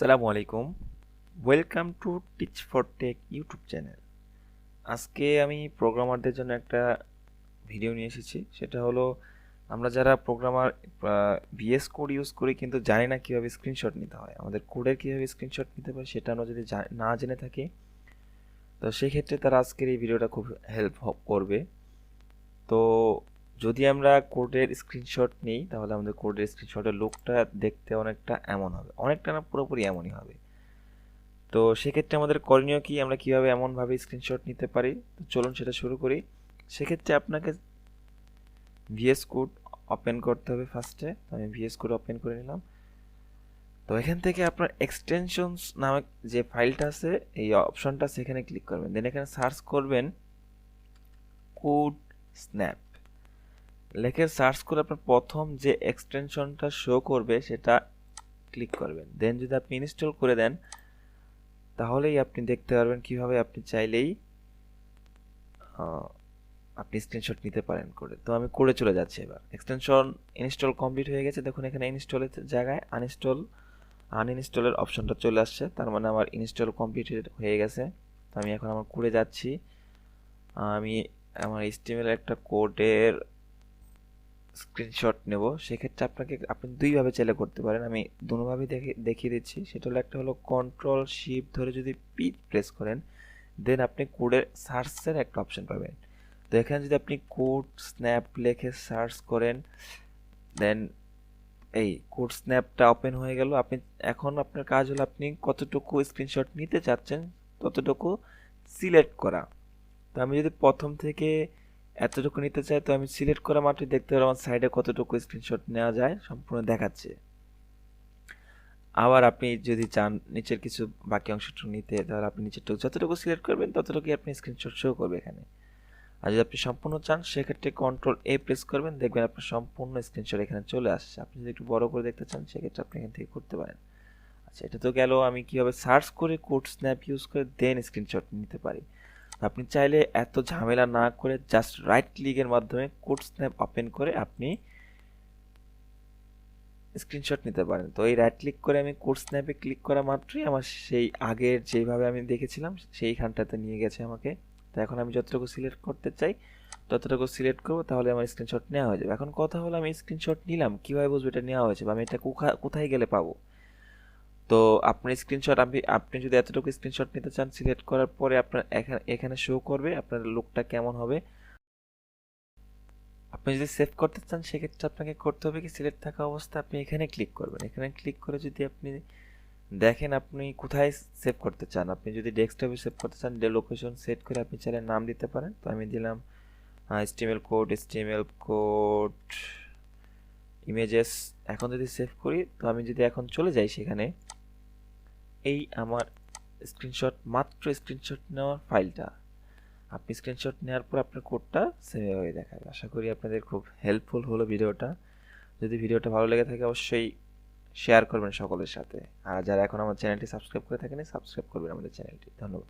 আসসালামু আলাইকুম। Welcome to teach for take YouTube channel. আজকে আমি প্রোগ্রামারদের জন্য একটা ভিডিও নিয়ে এসেছি। সেটা হলো আমরা যারা প্রোগ্রামার ভিএস কোড ইউজ করি কিন্তু জানি না কীভাবে স্ক্রিনশট নিতে হয়, আমাদের কোডের কীভাবে স্ক্রিনশট নিতে হয় সেটা আমরা যদি না জেনে থাকি, তো সেই ক্ষেত্রে তারা আজকের এই ভিডিওটা খুব হেল্প করবে। তো যদি আমরা কোডের স্ক্রিনশট নিই তাহলে আমাদের কোডের স্ক্রিনশটের লুকটা দেখতে অনেকটা এমন হবে, অনেকটা না পুরোপুরি এমনই হবে। তো সেক্ষেত্রে আমাদের করণীয় কি, আমরা কিভাবে এমনভাবে স্ক্রিনশট নিতে পারি, তো চলুন সেটা শুরু করি। সেক্ষেত্রে আপনাকে ভিএস কোড ওপেন করতে হবে ফার্স্টে। আমি ভিএস কোড ওপেন করে নিলাম। তো এখান থেকে আপনার এক্সটেনশনস নামক যে ফাইলটা আছে এই অপশনটা সেখানে ক্লিক করবেন, দেন এখানে সার্চ করবেন কোড স্ন্যাপ। লেখে সার্চ করে আপনার প্রথম যে এক্সটেনশনটা শো করবে সেটা ক্লিক করবেন, দেন যদি আপনি ইনস্টল করে দেন তাহলেই আপনি দেখতে পারবেন কিভাবে আপনি চাইলেই আপনি স্ক্রিনশট নিতে পারেন করে। তো আমি করে চলে যাচ্ছি। এবার এক্সটেনশন ইনস্টল কমপ্লিট হয়ে গেছে, দেখুন এখানে ইনস্টলের জায়গায় আনইনস্টলের অপশনটা চলে আসছে, তার মানে আমার ইনস্টল কমপ্লিটেড হয়ে গেছে। তো আমি এখন আমার করে যাচ্ছি। আমি আমার এইচটিএমএল একটা কোডের স্ক্রিনশট নেব। সেক্ষেত্রে আপনি দুইভাবে চাইলে করতে পারেন, আমি দুভাবে দেখিয়ে দিচ্ছি। সেটা হলো একটা হলো কন্ট্রোল শিফট ধরে যদি পি প্রেস করেন, দেন আপনি কোডের সার্চের একটা অপশন পাবেন। তো এখানে যদি আপনি কোড স্ন্যাপ লিখে সার্চ করেন, দেন এই কোড স্ন্যাপটা ওপেন হয়ে গেল। এখন আপনার কাজ হলো আপনি কতটুকু স্ক্রিনশট নিতে চাচ্ছেন ততটুকু সিলেক্ট করা। তো আমি যদি প্রথম থেকে এতটুকু নিতে চাই, তো আমি সিলেক্ট করা মাত্রই দেখতে পারবো আমার সাইডে কতটুকু স্ক্রিনশট নেওয়া যায় সম্পূর্ণ দেখাচ্ছে। আবার আপনি যদি চান নিচের কিছু বাকি অংশটুকু নিতে, তাহলে আপনি নিচেরটুকু যতটুকু সিলেক্ট করবেন ততটুকুই আপনি স্ক্রিনশট শো করবে এখানে। আর যদি আপনি সম্পূর্ণ চান সেক্ষেত্রে কন্ট্রোল এ প্রেস করবেন, দেখবেন আপনার সম্পূর্ণ স্ক্রিনশট এখানে চলে আসছে। আপনি যদি একটু বড় করে দেখতে চান সেক্ষেত্রে আপনি এখান থেকে করতে পারেন। আচ্ছা, এটা তো গেল আমি কীভাবে সার্চ করে কোড স্ন্যাপ ইউজ করে দেন স্ক্রিনশট নিতে পারি। আপনি চাইলে এত ঝামেলা না করে জাস্ট রাইট ক্লিকের মাধ্যমে কোড স্ন্যাপ ওপেন করে আপনি স্ক্রিনশট নিতে পারেন। তো এই রাইট ক্লিক করে আমি কোড স্ন্যাপে ক্লিক করা মাত্রই আমার সেই আগের যেভাবে আমি দেখেছিলাম সেইখানটাতে নিয়ে গেছে আমাকে। তো এখন আমি যতটুকু সিলেক্ট করতে চাই ততটুকু সিলেক্ট করবো, তাহলে আমার স্ক্রিনশট নেওয়া হয়ে যাবে। এখন কথা হলো আমি স্ক্রিনশট নিলাম, কীভাবে বুঝবো এটা নেওয়া হয়েছে বা আমি এটা কোথায় গেলে পাবো। তো আপনার স্ক্রিনশট আপনি যদি এতটুকু স্ক্রিনশট নিতে চান, সিলেক্ট করার পরে আপনার এখানে শো করবে আপনার লুকটা কেমন হবে। আপনি যদি সেভ করতে চান সেক্ষেত্রে আপনাকে করতে হবে কি, সিলেক্ট থাকা অবস্থায় আপনি এখানে ক্লিক করবেন। এখানে ক্লিক করে যদি আপনি দেখেন আপনি কোথায় সেভ করতে চান, আপনি যদি ডেস্কটপে সেভ করতে চান লোকেশন সেট করে আপনি চাইলে নাম দিতে পারেন। তো আমি দিলাম HTML কোড ইমেজেস। এখন যদি সেভ করি, তো আমি যদি এখন চলে যাই সেখানে, এই আমার মাত্র স্ক্রিনশট নেওয়ার ফাইলটা, আপনি স্ক্রিনশট নেওয়ার পর আপনার কোডটা সেভ হয়ে দেখাবে। আশা করি আপনাদের খুব হেল্পফুল হলো ভিডিওটা। যদি ভিডিওটা ভালো লেগে থাকে অবশ্যই শেয়ার করবেন সকলের সাথে। আর যারা এখন আমার চ্যানেলটি সাবস্ক্রাইব করে থাকেন সাবস্ক্রাইব করবেন আমাদের চ্যানেলটি। ধন্যবাদ।